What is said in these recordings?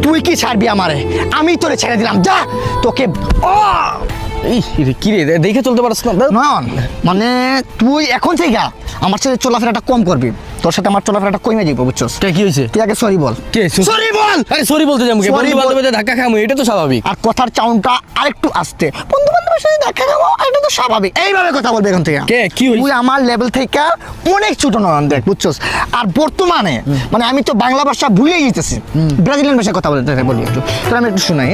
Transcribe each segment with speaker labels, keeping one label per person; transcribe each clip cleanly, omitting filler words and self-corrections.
Speaker 1: তুই কি ছাড়বি আমারে? আমি তোরে ছেড়ে দিলাম, যা তোকে।
Speaker 2: কি রে দেখে চলতে পারছ না?
Speaker 1: নয়ন, মানে তুই এখন থেকে আমার সাথে চলাফেরাটা কম করবি। তোর সাথে আমার চলাফেরাটা কমে যাবো, বুঝছস?
Speaker 2: কি হয়েছে?
Speaker 1: তুই আগে সরি বল।
Speaker 2: কে
Speaker 1: সরি বল?
Speaker 2: আরে সরি বলতে যাবো, বন্ধু বান্ধবের ধাক্কা খামু, এটা তো স্বাভাবিক।
Speaker 1: আর কথার চাউনটা আরেকটু আস্তে। বন্ধু বান্ধবের সাথে দেখা খাবো, এটা তো স্বাভাবিক। এইভাবে কথা বলবে এখন থেকে।
Speaker 2: কে কি হইছে?
Speaker 1: তুই আমার লেভেল থেকে অনেক ছোট নয়ন, দেখ, বুঝছস? আর বর্তমানে মানে আমি তো বাংলা ভাষা ভুলে গেছি, ব্রাজিলিয়ান ভাষায় কথা বলতে বলি। একটু তোর আমি একটু শুনাই।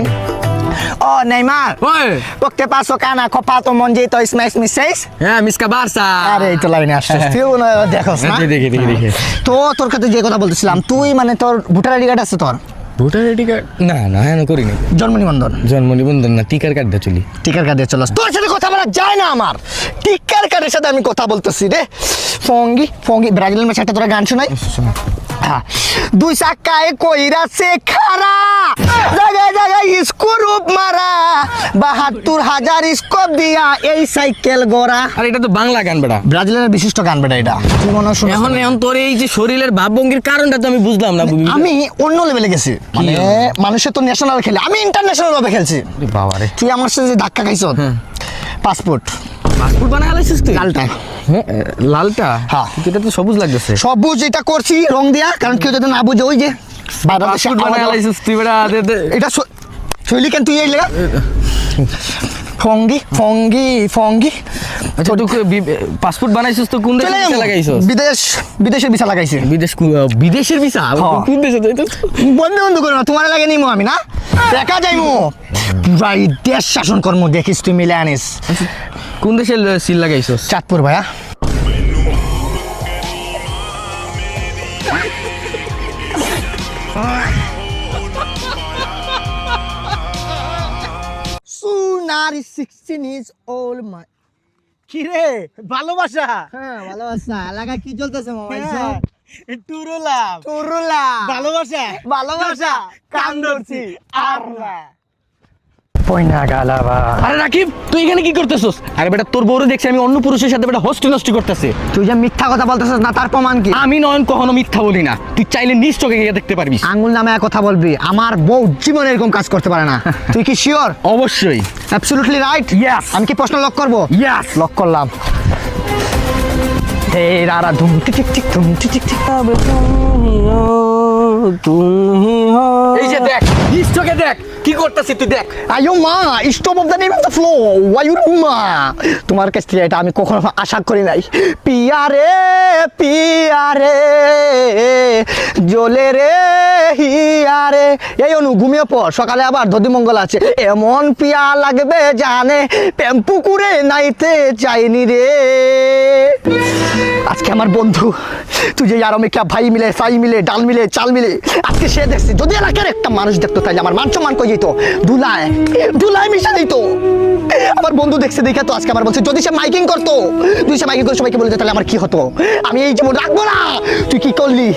Speaker 1: ও নেইমার,
Speaker 2: ওই
Speaker 1: porque paso cana copato monjito smash me seis?
Speaker 2: হ্যাঁ মিসকা বারসা।
Speaker 1: আরে এই তো লাইনে আসছিস তুই, দেখোস না?
Speaker 2: দেখে
Speaker 1: তো তোর কাছে যে কথা বলতেছিলাম, তুই মানে তোর ভোটার আইডি কার্ড আছে তোর?
Speaker 2: ভোটার আইডি কার্ড না হ্যাঁ করিনি।
Speaker 1: জন্ম নিবন্ধন?
Speaker 2: জন্ম নিবন্ধন না, টিকার কার্ড দিয়ে চলি।
Speaker 1: টিকার কার্ড দিয়ে চলাস? তোর সাথে কথা বলা যায় না আমার। টিকার কার্ডের সাথে আমি কথা বলতেছি রে। ফঙ্গি ফঙ্গি ব্রাজিলিয়ান ভাষাটা তোরা গান শোনাই। দুই চাকায় কইরাছে খারা, জায়গায় জায়গায় স্ক্রুপ মারা, ৭২,০০০ স্কোপ দিয়া এই সাইকেল গড়া।
Speaker 2: আর এটা তো বাংলা গান বেটা,
Speaker 1: ব্রাজিলের বিশিষ্ট গান বেটা এটা। তুই মনে হয়
Speaker 2: এখন তোর এই যে শরীরের ভাবভঙ্গির কারণটা তো আমি বুঝলাম না।
Speaker 1: আমি অন্য লেভেলে গেছি, মানে মানুষের তো ন্যাশনাল খেলে, আমি ইন্টারন্যাশনাল ভাবে খেলছি।
Speaker 2: বাবারে,
Speaker 1: তুই আমার সাথে যে ধাক্কা খাইছ, পাসপোর্ট
Speaker 2: বানায় আলাইছিস তুই?
Speaker 1: লালটা।
Speaker 2: লালটা?
Speaker 1: হ্যাঁ।
Speaker 2: এটা তো সবুজ লাগতেছে।
Speaker 1: সবুজ এটা করছি রং দিয়া, কারণ কেউ যাতে না বুঝে। ওই যে
Speaker 2: পাসপোর্ট বানায় আলাইছিস তুই বেটা।
Speaker 1: এটা শৈলী কেন তুই এই লেগা ফঙ্গি ফঙ্গি ফঙ্গি।
Speaker 2: আচ্ছা তুই পাসপোর্ট বানাইছিস তো কোন দেশে ভিসা লাগাইছিস?
Speaker 1: বিদেশের ভিসা লাগাইছি।
Speaker 2: বিদেশের ভিসা? কোন দেশে?
Speaker 1: বন্ধু করো না, তোমার লাগে নিমো আমি না, একা যাইমো। ভাই দেশ শাসন কর্ম দেখিস তুই মিলে আনিস।
Speaker 2: কোন দেশের সিল লাগাইছিস?
Speaker 1: চাঁদপুর ভাইয়া। Sunari 16 is old my.
Speaker 3: কি রে ভালোবাসা?
Speaker 1: হ্যাঁ ভালোবাসা। এলাকা কি চলতেছে মোবাইল?
Speaker 3: টুরুলাম
Speaker 1: টুরুলা
Speaker 3: ভালোবাসা
Speaker 1: ভালোবাসা
Speaker 3: কান ধরছি আর না।
Speaker 1: পয়না গালাবা।
Speaker 2: আরে রাকিব, তুই এখানে কি করতেছস? আরে বেটা তোর বউরে দেখছি আমি অন্য পুরুষের সাথে বেটা হস্টি নষ্টি করতেছে।
Speaker 1: তুই যে মিথ্যা কথা বলতেছিস না, তার প্রমাণ কি?
Speaker 2: আমি নয়ন কখনো মিথ্যা বলি না, তুই চাইলে নিজ চোখে গিয়ে দেখতে পারবি।
Speaker 1: আঙ্গুল নামে এক কথা বলবি? আমার বউ জীবনে এরকম কাজ করতে পারে না। তুই কি শিওর?
Speaker 2: অবশ্যই।
Speaker 1: Absolutely right?
Speaker 2: Yes.
Speaker 1: আমি কি প্রশ্ন লক করব?
Speaker 2: Yes.
Speaker 1: লক করলাম। হে রারা ধুম টিক টিক ধুম টিক টিক।
Speaker 2: এই যে দেখ, নিজ চোখে দেখ কি করতেছিস তুই, দেখ।
Speaker 1: আয়ো মা, stop of the name of the flow. Why মা, তোমার কাছ থেকে এটা আমি কখনো আশা করি নাই। পিয়ারে পিয়ারে জ্বলে রে হিয়ারে। এই অনু ঘুমিয়ে পর, সকালে আবার দধিমঙ্গল আছে। এমন পিয়া লাগবে জানে, প্রেম পুকুরে নাইতে চাইনি রে। আজকে আমার বন্ধু, তুই যে আর আমি ভাই মিলে সাই মিলে ডাল মিলে চাল মিলে, আজকে সে দেখছি যদি এলাকার একটা মানুষ দেখতো তাইলে আমার মান সম্মান কই যেত, ধুলায় মিশা দিত। আমার বন্ধু দেখছে দেখে তো আজকে আমার বলছে যদি সে মাইকিং করতো, তুই সে মাইকিং করে সবাইকে বলে তাহলে আমার কি হতো? আমি এই জীবন রাখবো না। তুই কি করলি?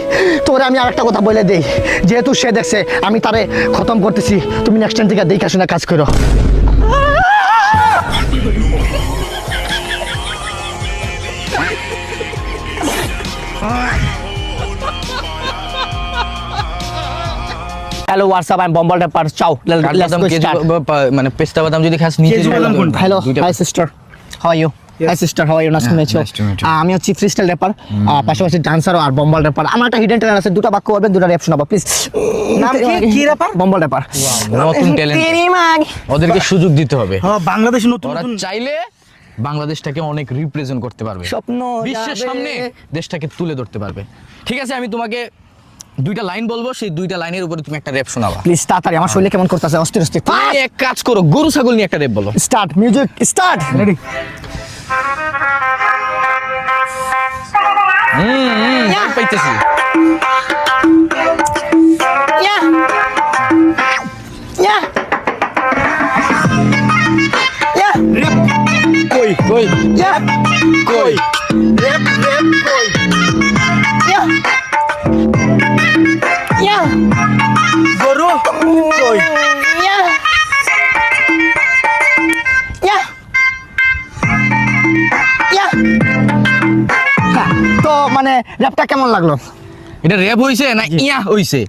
Speaker 1: তোরে আমি আরেকটা কথা বলে দেই, যেহেতু সে দেখছে আমি তারে খতম করতেছি, তুমি নেক্সট টাইম থেকে দেখে শুনে কাজ করো।
Speaker 2: হ্যালো হোয়াটসঅ্যাপ, আমি বম্বল র্যাপার। চাও মানে পেস্তা বাদাম যদি খাস নিচে।
Speaker 1: Hello hi sister, how are you? Hi sister, how are you? Nice to meet you. আমি হচ্ছে ফ্রিস্টাইল র্যাপার, পাশাপাশি ডান্সার আর বম্বল র্যাপার। আমার একটা হিডেন ট্যালেন্ট আছে, দুটো বাক্য বলবেন, দুটো র্যাপ শোনাবো প্লিজ।
Speaker 3: নাম কি? কি র্যাপার?
Speaker 1: বম্বল র্যাপার।
Speaker 2: নতুন ট্যালেন্ট, ওদেরকে সুযোগ দিতে হবে।
Speaker 3: বাংলাদেশে নতুন
Speaker 2: ওরা চাইলে বাংলাদেশটাকে অনেক রিপ্রেজেন্ট করতে পারবে,
Speaker 1: স্বপ্ন
Speaker 2: বিশ্বের সামনে দেশটাকে তুলে ধরতে পারবে। ঠিক আছে, আমি তোমাকে দুইটা লাইন বলবো, সেই দুইটা লাইনের উপরে তুমি একটা র‍্যাপ শোনাবা
Speaker 1: প্লিজ। তাড়াতাড়ি, আমার শরীরে কেমন করতেছে, অস্থির অস্থির।
Speaker 2: তুমি এক কাজ করো, গরু ছাগল নিয়ে একটা র‍্যাপ বলো।
Speaker 1: Start music, start. রেডি?
Speaker 2: পাইতেছি।
Speaker 3: কই
Speaker 2: কই
Speaker 3: কই রেপ রেপ কই গরু কই
Speaker 1: র্যাপটা কেমন লাগলো?
Speaker 2: এটা র্যাপ হইছে না ইয়া হইছে?